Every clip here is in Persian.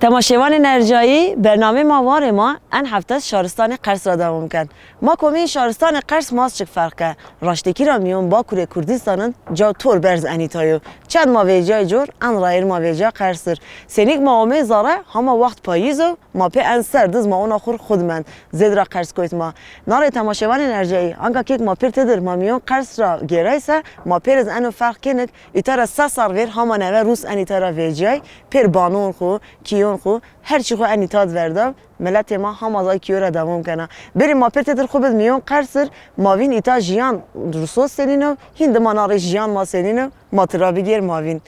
تماشاوان نرجایی برنامه ما ما ان هفته شهرستان قرس را دوام کرد. ما کمی شهرستان قرس ماست چک فرقه راشتکی را میون با کوره کردستان جا تور برز انیتایو چند ما ویجای جور ان رایر ما ویجا قرسر سنیک ما اومه زاره هما وقت پاییزو ما پی ان سردز ما اون آخر خودمند زید را قرس کویت ما نار تماشاوان نرجایی انگا که ما پیر تدر ما میون قرس را گیرایسه ما پیر از انو فرق کنک ایتار سه سالویر هما نوه روس انیتارا ویجای پیر بانون خو کیون خو هر چی خو انیتاد ورده ملت ما هم از کیو را دوام کنه بریم ما پرت در خوبت میون قرصر ماوین ایتا جیان رسوس سنینو هند منار جیان ما سنینو ما ترا بگیر ماوین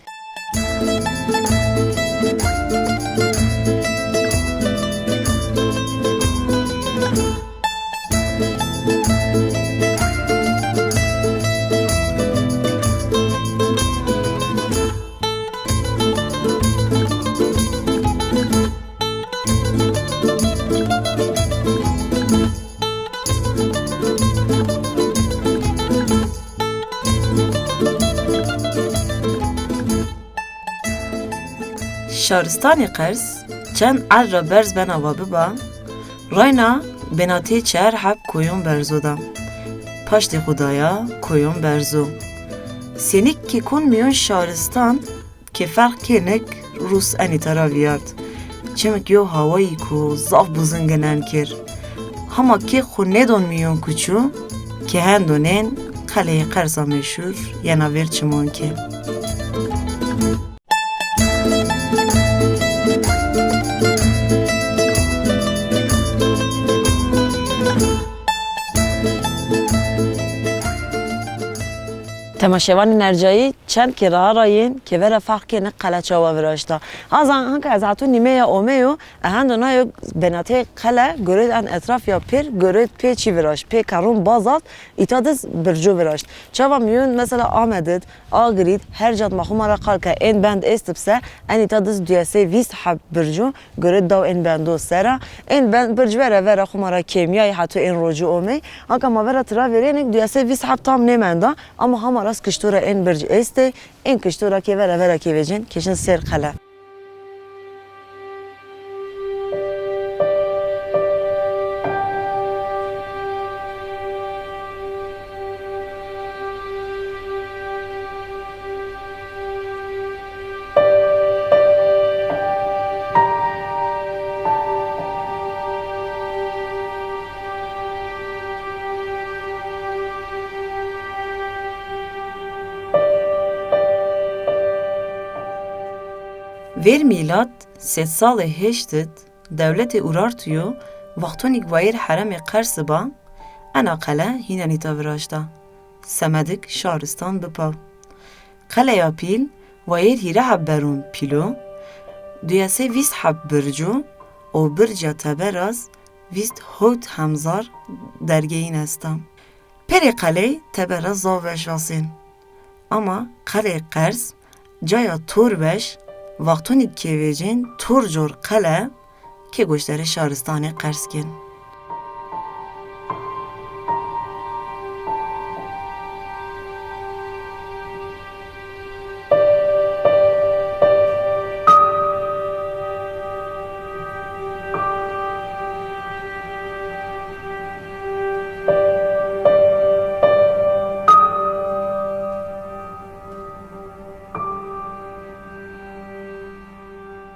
شهرستان قرس چند عرا برز بنا و ببا راینا بناتی چهر حب کویون برزودا پشت خدایا کویون برزو سینیک که کن میون شهرستان که فرق کنک روس انیتارا ویارد چمک یو هوایی کو زاف بزنگنن کر هما که خونه دون میون کچو که هندونین قلعه قرصا مشهور یا نویر چمون که تماشاوان نرجایی چند که راه راین که ور فرق کنه قلعه چاوا وراشتا از آن که از هاتون نیمه یا اومیو اهند اونها بناته قلعه گرید ان اطراف یا پیر گرید پی چی وراش پی کرون بازات ایتادز برجو وراشت چاوا میون مثلا آمدد آگرید هر جات مخوم را قال که این بند استبسه ان ایتادز دیاسه ویست حب برجو گرید داو این بندو سرا این بند برج ور خوم را کیمیایی حتی این رجوع اومی آنکه ما ور ترا ورین دیاسه ویست حب تام نمنده اما هم راست کشتورا این برج استه این کشتورا که ورا که وجن کشن سر قلعه ویر میلاد 3 سال هشتد دولت اورارتیو وقتونیک وایر حرم قرس با انا قلعه هینانی تاوراشتا سمدک شهرستان بپاو قلعه پیل وایر هیره حب برون پیلو دیاسه ویست حب برجو او برجا تبراز ویست هوت همزار درگین استم پری قلعه تبراز زاوش واسین اما قلعه قرس جایا تور بش وقتونی که ویجین تور جور قلعه که گوشتر شهرستان قرس کن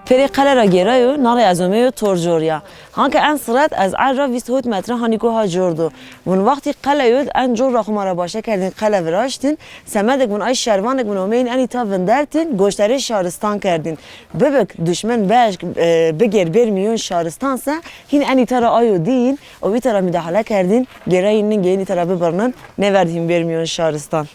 پری قلعه را گیرایو نار ازومیو تورجوریا هانکه ان صورت از عرا 28 متر هانیکو ها جوردو اون وقتی قلعه ان جور را خمارا باشه کردین قلعه وراشتین سمدک من ای شروانک من اومین انی تا وندرتین گوشتری شهرستان کردین ببک دشمن باش بگیر بر میون شهرستان سه هین انی تا را آیو دین او وی تا را مداخله کردین گیرای نگه انی تا را ببرنن نوردیم بر میون شهرستان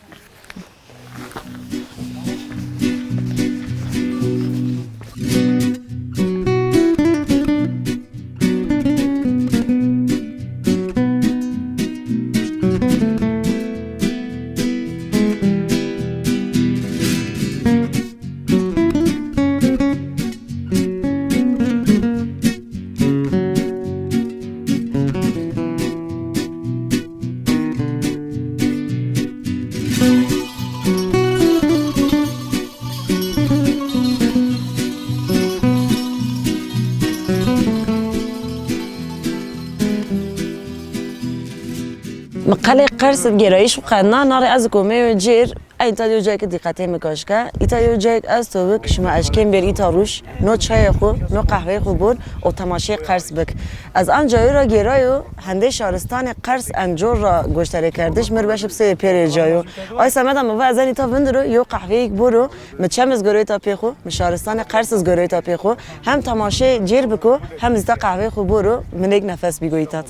مقاله قرص گرایش و قرنا نار از کومه جیر ایتا یو جای که دقته میکاشکه ایتا یو جای از تو بک شما اشکیم بر ایتا روش نو چای خو نو قهوه خو بود و تماشای قرص بک از آن جایی را گرایو هنده شهرستان قرص انجور را گشتره کردش مر بشه بسه پیر جایو آی سمت هم و از این ایتا وندرو یو قهوه یک برو مچم از گروی تا پیخو مشهرستان قرص از گروی تا پیخو هم تماشای جیر بکو هم از قهوه خو برو من یک نفس بیگویتات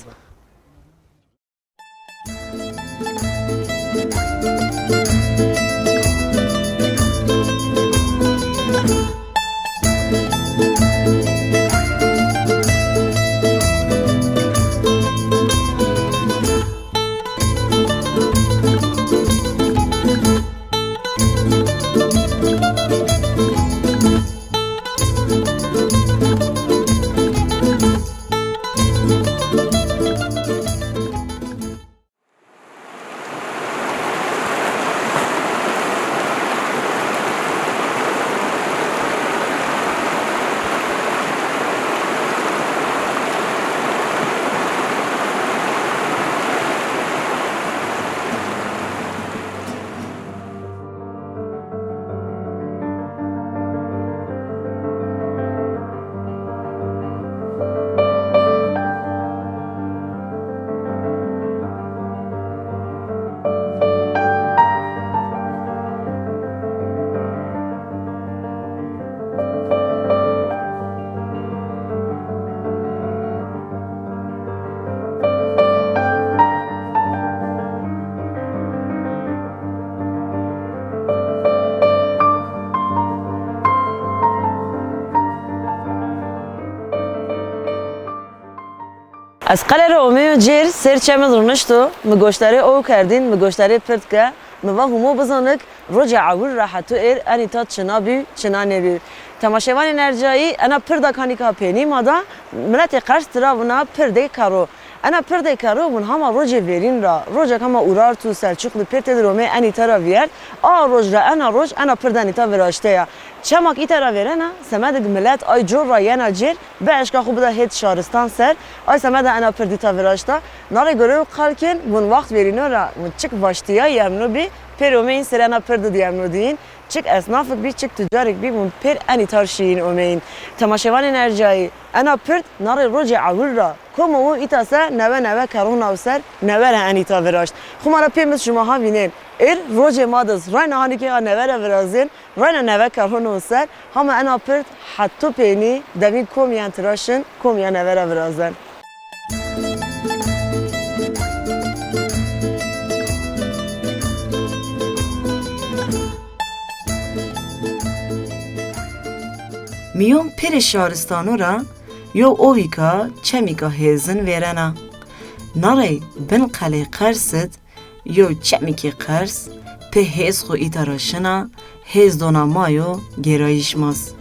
از قلعه رومی و جیر سر چمد رونشتو مگوشتره او کردین مگوشتره پرد که موا همو بزنک رجع عور راحتو ایر انی تا چنا بی چنا نبی تماشاوان نرجایی انا پردا کانی که پینی مادا ملت قرص ترا ونا پرده کارو انا پرده کارو ون هما رجع ویرین را رجع کما اورار تو سلچوق پرد رومی انی ترا ویرد رج را انا پردنی تا وراشته چماک ایتا را ویرنا سمد ملت آی جور را ینا جیر به اشکا خوب ده هیت شهرستان سر آی سمد انا پردی تا وراشتا ناره گروه و خالکن ون وقت ویرینو را چک واشتیا یمنو بی پر اومین سر انا پرد دیمنو دین چک اصنافک بی چک تجارک بی ون پر انی تارشین اومین تماشاوان نرجایی انا پرد ناره رجع عول را کم او ایتا سر نوه کرونا و سر نوه انی تا وراشت خمارا پیمز شما ها بینین روز مادس رای نهانی که نوار ورازین رای نوار کارهون سر هم انا پرت حتی پینی دوید کومیان تراشن کومیان نوار ورازن میون پر شهرستانو را یو اویکا چمیکا هزن ویرنا ناری بن قلعه قرصت یو چمیکی قرص په هیز خو ایتراشنا هیز دونا مایو گرایش ماست.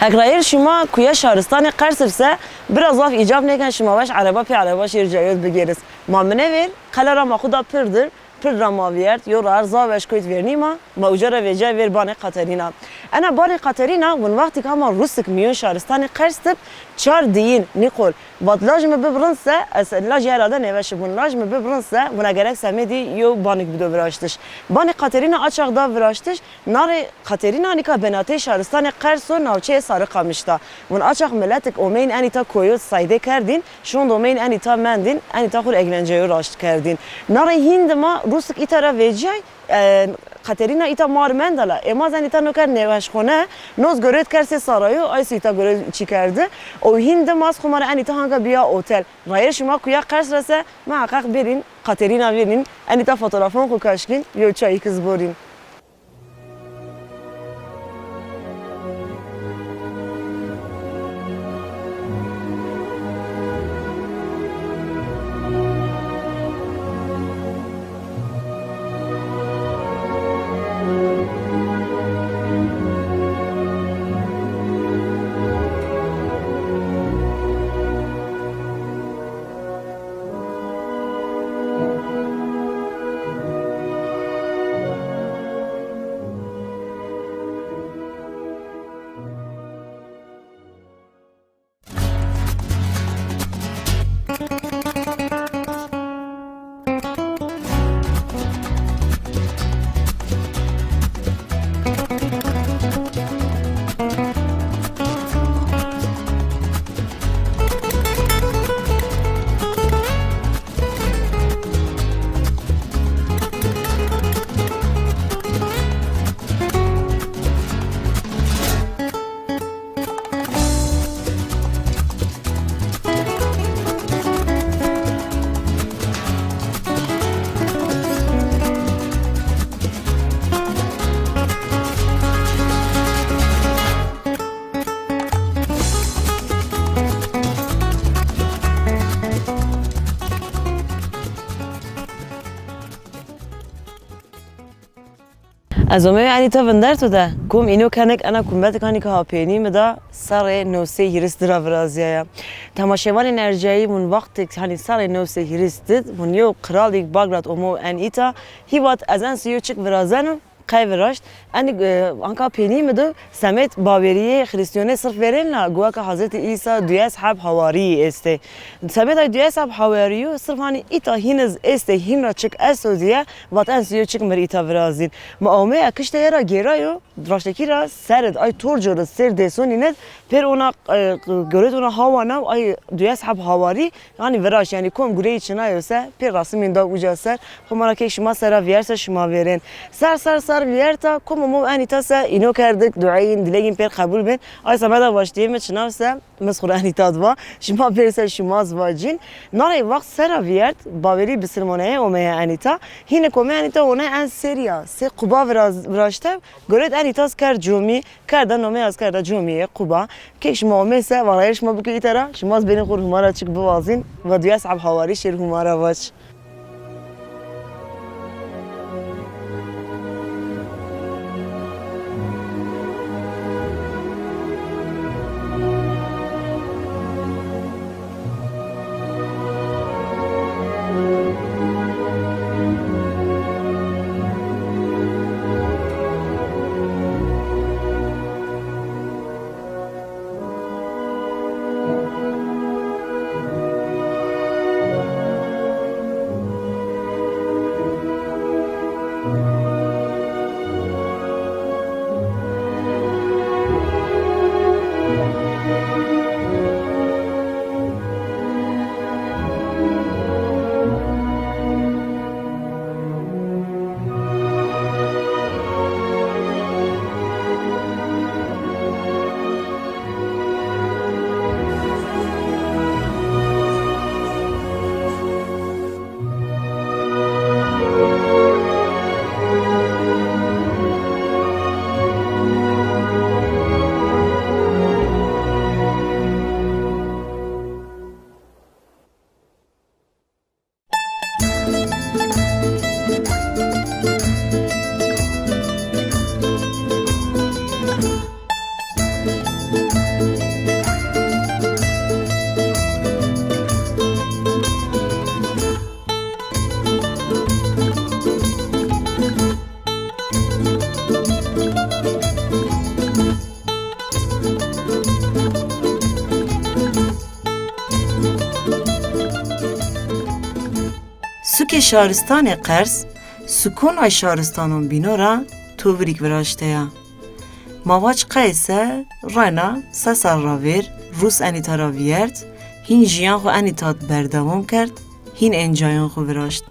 اگر شما کویا شهرستان قرص رسه براز واف ایجاب نکن شما باش عربا پی عربا شیر جایت بگیرس ما منویر قلرا ما خدا پردر پردر ما ویرد یو رار زاوش کویت ویرنی ما اجاره ویجا ویر بان قطرینا انا بان قطرینا ون وقتی که ما روسک میون شهرستان قرص تب چار دین نیقول باد لاجم ببرنسه از لاج اراده نوش بون لاجم ببرنسه ون اگرک سمیدی یو بانک بدو براشتش بان قطرینا اچاق دا براشتش نار قطرینا نیکا بناته شهرستان قرص و ناوچه سارقا مشتا ون اچاق ملتک اومین انیتا کویوت سایده کردین شون دومین انیتا مندین انیتا خور اگلنجیو راشت کردین نار هند ما روسک ایتارا ویجای قطرینا ایتا مارمندلا اما زنیتا نوکر نوش خونه نوز گرید کرسی سارایو آیس ایتا گرید چی کرده او هند ماست خماره انیتا هنگا بیا اوتل رایر شما کویا قرص رسه محقق برین قطرینا برین انیتا فوتوگرافون خو کاشکین یو چایی کز بورین از اون یعنی تا وندر تو ده کوم اینو کنک انا کومبت کانی که هاپینی مدا سر نوسه هیرست درا برازیه تماشاوان انرژیایی من وقت هنی سر نوسه هیرست من یو قرالیک باگرات اومو ان ایتا هیوات از ان سیو چک برازنو قایب راشت آنکا پینی مدو سمت باوریه خریستیونه صرف ورن لا گویا که حضرت عیسی دوی اصحاب حواری استه سمت دوی اصحاب حواریو صرف هنی ایتا هینز استه هین را چک اسو دیه وات انسیو چک مر ایتا برازین ما اومه اکشت یرا گیرایو دراشتکی را سرد ای تور جور سر دسونی ند پر اونا گرید اونا هوانا ای دوی اصحاب حواری یعنی وراش یعنی کم گوری چنایو سه پر راسمین دا اوجا سر خمارا که شما سر ویرس شما ورن سر ویرتا کم مو انیتا سه اینو کردک دعاین دلگین پر قبول بین آی سمدا واشتیم چناو سه مسخره انیتا دوا شما برسه شما زواجین ناری وقت سر ویرت باوری بسرمانه اومه انیتا هین کومه انیتا اونه ان سریا سه قبا وراشته گرید انیتاس کرد جومی کرد نامه از کرد جومی قبا که شما مثل ولایش ما بکی ترا شما از بین خور همارا چک بوازین و دوی اصحاب حواری شیر همارا واش سوک شهرستان قرس سکون ای شهرستانون بینورا توبریک براشته یا مواج قیسه راینا سسر راویر روس انیتا را ویرد هین جیان خو انیتات بردوام کرد هین انجایان خو براشت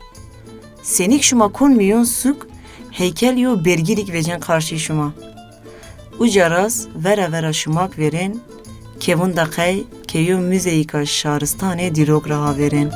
سینیک شما کن میون سوک هیکل یو برگیریک وجن قارشی شما او جراز وره شماک ورین که وون دقی که یو موزیکا شهرستان دیروگ را ورین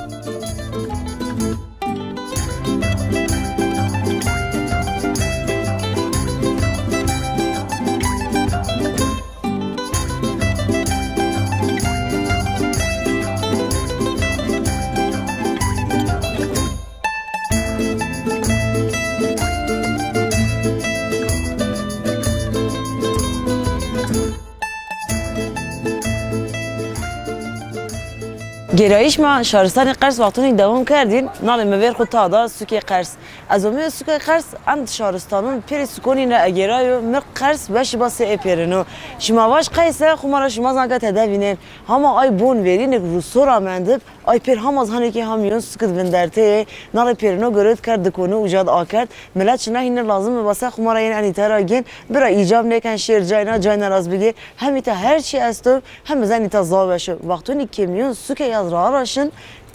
گرایش ما شهرستان قرس وقتی دوام کردیم نال مبر خود تادا سوکی قرس از اون سوکی قرس اند شهرستانون پیر سکونی نه اگرایو مر قرس وش باس اپرنو شما واش قیسه خمارا شما زنگ تدوینن هما آی بون ورین روسورا مندب آی پیر هم از هنی که همیون سکت وندرته نال پیرنو گرد کرد کنه وجاد آکرد ملت شنا هین لازم واسه خمارا این انیترا گین برا ایجاب نکن شیر جاینا راز بگیر همیتا هر چی استو هم زنی تا زاوشو وقتی که میون سوکی از راه راشن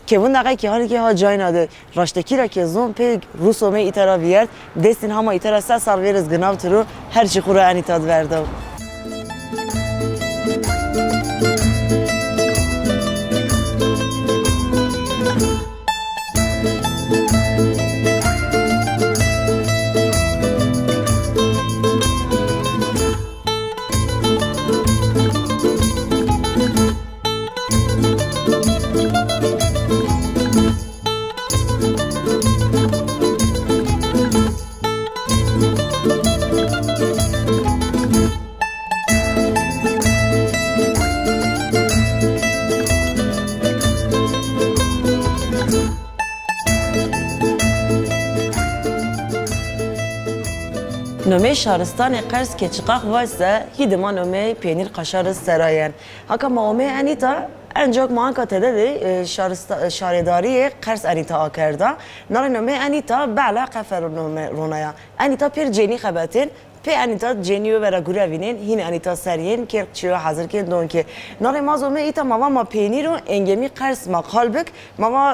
که اون دقیقی که حالی که ها جای نده راشتکی را که زون پیگ روسومه ایترا ویرد دستین همه ایترا 3 سال ویرز گناو ترو هر چی خوره انیتاد ورده نومه شهرستان قرس که چقاق واسه هیدما نومه پینیر قشار سراین هکا مامه انیتا انجاک ما که تدلی شهرداری قرس انیتا آکرده نار نومه انیتا بعلا قفر نومه رونایا انیتا پیر جنی خباتین پی انیتا جنیو برا گوره وینین هین انیتا سرین که چیو حاضر کن دون که نار مازومه ایتا ما پینیرو انگمی قرس ما قلبک ما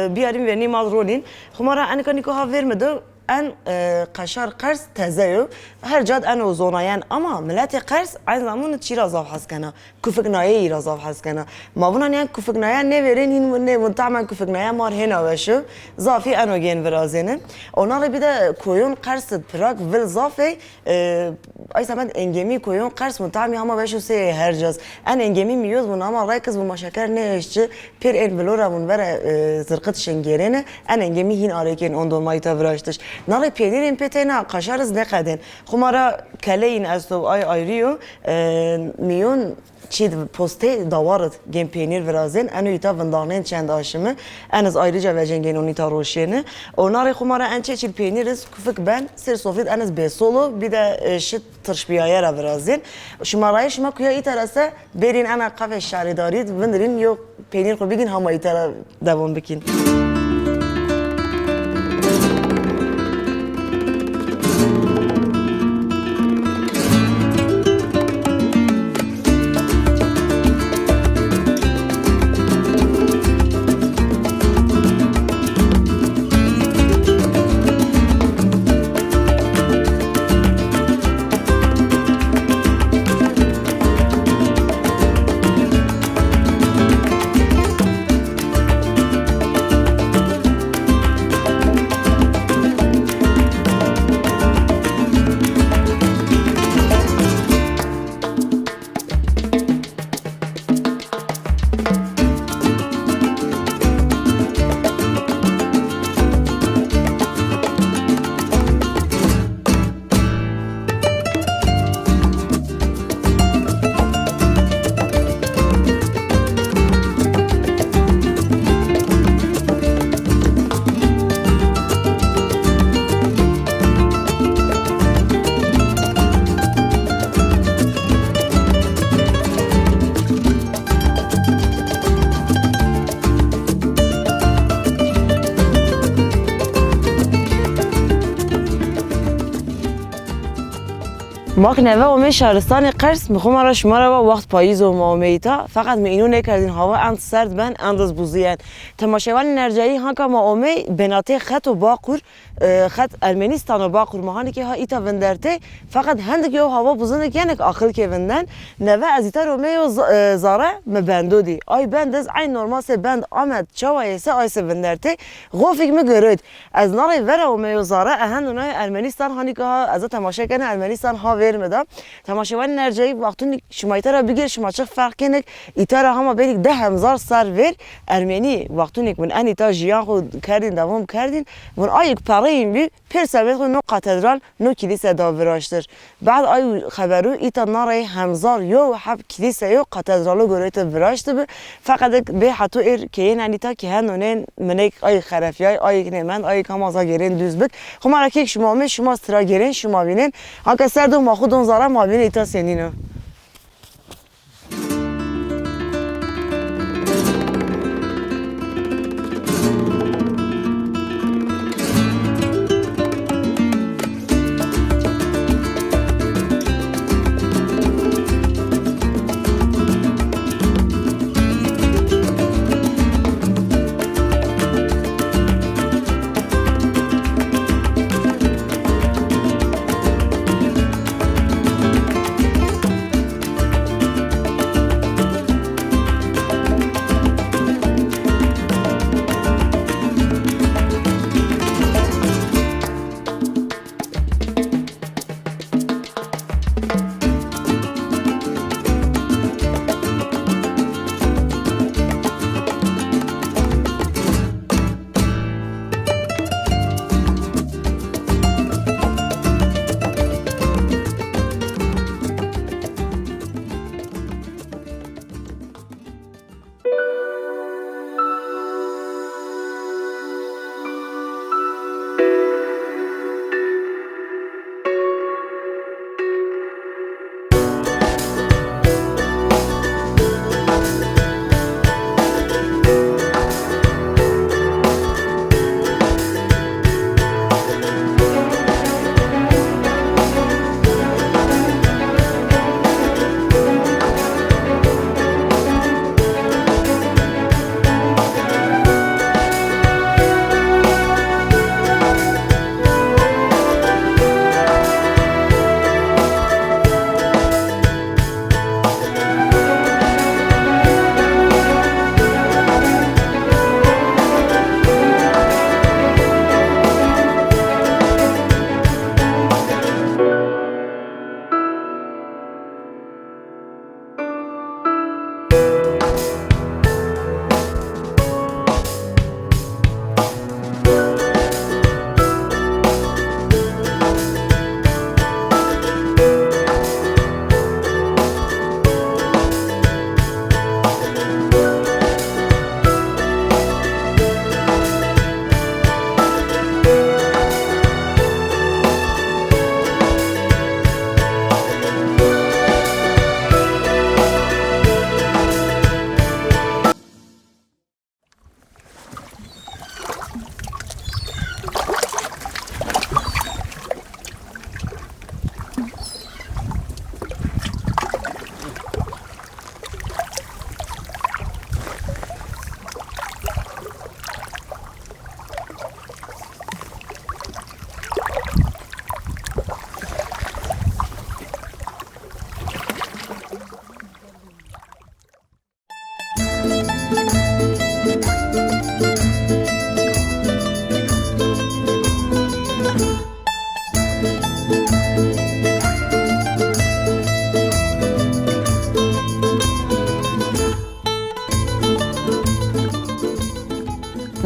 بیاریم ونی مال رولین خمارا انیکا نیکو ها ورمدو ان قشار قرص تزايو هر جاد انا وزونايان اما ملات قرص عايز زمان تشي رازاف حسكنا كفقناي رازاف حسكنا ما بنا يعني كفقناي نيفرين هين منتعمل كفقناي مار هنا وشو زافي انا جين فرازينن اوناري بده كويون قرص براك فيل زافي اي زمان انجمي كويون قرص منتعمي هما وشو سي هر جاز ان انجمي ميوز من اما رايكز ومشاكر نيش بير ان بلورا من ورا زرقت شنگيرينه ان انجمي هين اريكين اون دو مايتا فراشتش نالی پیرین پتینا قشارز نکردن خمارا کلین از تو آیریو میون چید پسته داورد گیم پینیر ورازین انو ایتا وندانین چند آشمه انز آیریجا و جنگین اونیتا روشینه و ناری خمارا انچه چیل پینیرز کفک بن سر سوفید انز بیسولو بیده شد ترش بیایه را ورازین شمارای شما که ایتا راسته برین انا قفه شهری دارید وندرین یو پینیر خو بگین همه ایتا را دوام بکین ما کنه و می شهرستان قرص میخوام را شما را وقت پاییز و مامیتا فقط می اینو نکردین هوا اند سرد بن انداز بوزیان تماشاوان نرجایی ها که مامی بناته خط و باقور خط ارمنستان و باقور ماهانی که ها ایتا وندرته فقط هند که هوا بوزنه که نک آخر که وندن نوه از ایتا رو می زاره مبندو دی آی بند از عین نورمال سه بند آمد چوای سه آی سه وندرته غوفیک میگرد از نار ورا و می زاره اهند اونای ارمنستان هانی که ها از تماشا کنه ارمنستان ها مدا تماشاوان نرجایی وقتی شما ایتارا بگیر شما چه فرق کنید ایتارا هم بینید 10,000 سر ور ارمنی وقتی من ان ایتا جیان خود کردین دوام کردین من آیک پاریم بی پر سمت خود نو کاتدرال نو کلیسا داوراشتر بعد آی خبرو ایتا ناره همزار یو حب کلیسا یو کاتدرالو گرویت وراشته به فقط به حتو ایر که این انیتا که هنونن منک آی خرفیای آی نمند آی کامازا گرین دوز بک خب مرا که شما می شما استرا گرین شما بینین آنکه سردو ما خودون زاره ما بین ایتا سنینو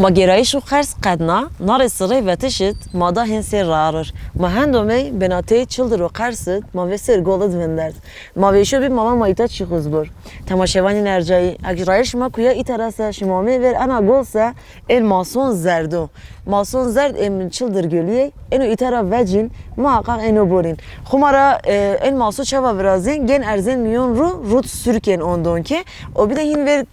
ما گرایش و خرس قدنا نار سری و تشت ما دا هنسی رارر ما هندومی بناتی چلدر و قرست ما وسر گولد وندرد ما ویشو بی ماما مایتا چی خوز بر تماشاوانی نرجایی اگرایش ما کویا ای تراسه شمامی ور انا گولسه این ماسون زردو ماسون زرد ام چلدر گلیه اینو ای ترا وجین ما حقا اینو برین خمارا این ماسو چوا برازین گن ارزین میون رو سürken ondan ki o bir de hin ver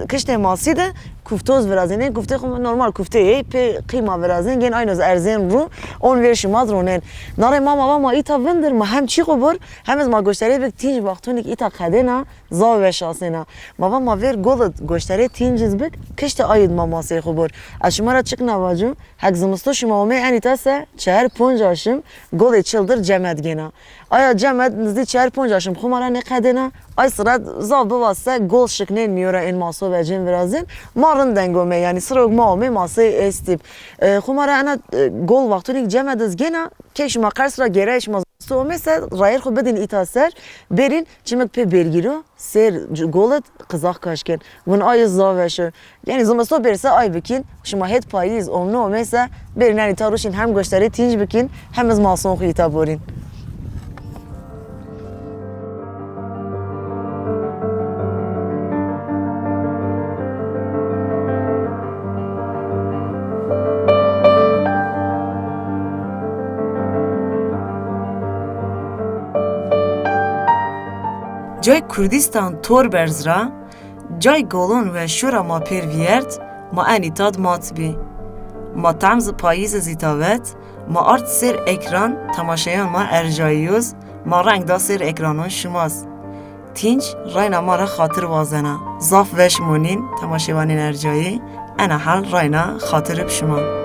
kışte masi de kuftoz verazine kufte normal kufte pe kıyma verazine gen aynı erzen ru on ver şimaz ronen nare mama ita vender ma hem çi khobur hem az ma goştere bek tinj vaktonik ita kadena za ve şasena ma ver golad goştere tinjiz bek kışte ayid mamasi khobur aşmara çıkna vacum hak zımsto şimame anitase çer ponjaşım gol çıldır cemed gena aya cemed nizdi çer ponjaşım khumara ne kadena ay sıra za bavasa gol şıknen miyora en maso ve cem verazin marın dengome yani sıra mame ması estip khumara ana gol vaktonik cemediz gena keşma karsra gereş so mesela rayır khu bedin itaser berin çimek pe belgiro ser golet kızak kaşken bun ay zaveşe yani zamasto berse ay bikin şuma het payiz omno mesela berin yani taruşin hem gösteri tinj bikin hem az mason khu itaborin Cay Kurdistan tor berzra, cay golon ve şura ma perviyert, ma anitad matbi. Ma tamz payiz zitavet, ma art ser ekran tamaşayan ma ercayiyoz, ma reng da ser ekranın şumaz. Tinç rayna mara xatır vazena. Zaf veş monin tamaşevanin ercayi, ana hal rayna xatırıp şuma.